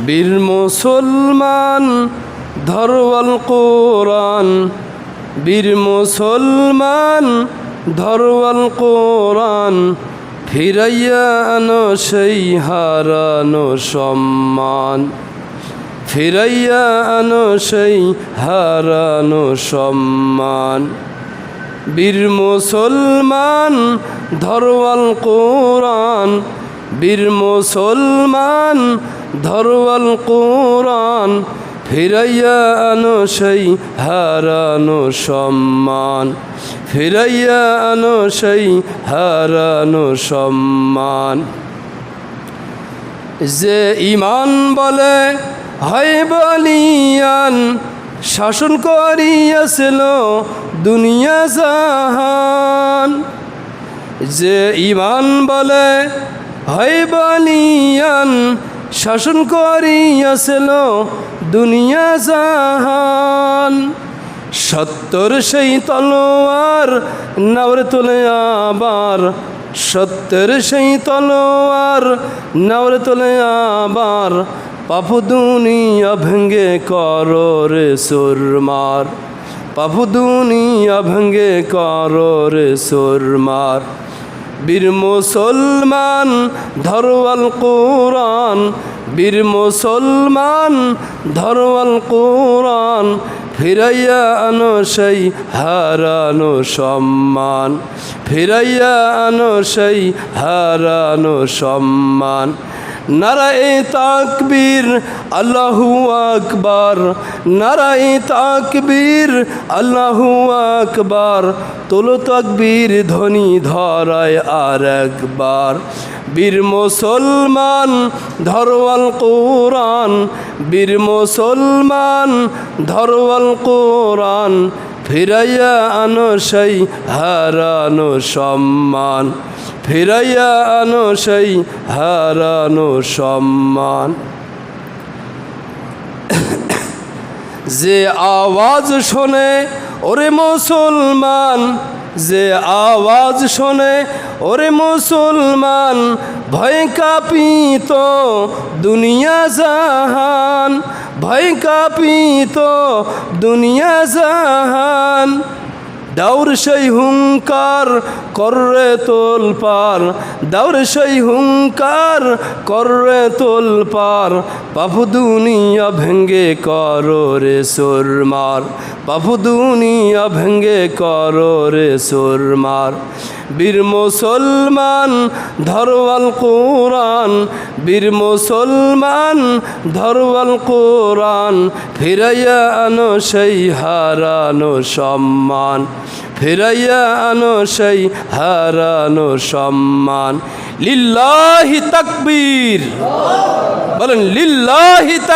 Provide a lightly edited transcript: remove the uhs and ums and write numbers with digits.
বীর মুসলমান ধরওয়াল কোরআন, বীর মুসলমান ধরওয়াল কোরআন, ফিরাইয়া আনো সেই হারানো সম্মান, ফিরাইয়া আনো সেই হারানো সম্মান। বীর মুসলমান ধরওয়াল কোরআন, বীর মুসলমান ধরওয়াল কোরআন, ফিরাইয়া আনো সেই হারানো সম্মান, ফিরাইয়া আনো সেই হারানো সম্মান। যে ঈমান বলে হয় বলিয়ান, শাসন করিয়াছিল দুনিয়া জাহান। যে ঈমান বলে হয় বলিয়ান, শাসন করিয়াছিল দুনিয়া জাহান। সত্যর সেই তলোয়ার নাওরে তোলে আবার, সত্যের সেই তলোয়ার নাওরে তোলে আবার, পাপু দুনিয়া ভেঙ্গে করো রে সুরমার, পাপু দুনিয়া ভেঙ্গে করো রে সুরমার। বীর মুসলমান ধরওয়াল কোরআন, বীর মুসলমান ধরওয়াল কোরআন, ফিরাইয়া আনো সেই হারানো সম্মান, ফিরাইয়া আনো সেই হারানো সম্মান। নারায়ে তাকবীর আল্লাহু আকবার, নারায়ে তাকবীর আল্লাহু আকবার, তোলো তাকবীর ধ্বনি ধরায় আর একবার। বীর মুসলমান ধরওয়াল কোরআন, বীর মুসলমান ধরওয়াল কোরআন, ফিরাইয়া আনো সেই হারানো সম্মান, ফিরাইয়া আনো সেই হারানো সম্মান। যে আওয়াজ শোনে ওরে মুসলমান, যে আওয়াজ শোনে ওরে মুসলমান, ভয় কাঁপিত দুনিয়া জাহান, ভয় কাঁপিত দুনিয়া জাহান। দাউর সেই হুঙ্কার কররে তোলপার, দাউর সেই হুঙ্কার কররে তোলপার, পাপু দুনিয়া ভেঙ্গে করো রে সুরমার, পাপু দুনিয়া ভেঙ্গে করো রে সুরমার। বীর মুসলমান ধরওয়াল কোরআন, বীর মুসলমান ধরওয়াল কোরআন, ফিরাইয়া আনো সেই হারানো সম্মান, ফিরাইয়া আনো সেই হারানো সম্মান। লিল্লাহি তাকবীর, বলেন লিল্লাহি তাকবীর।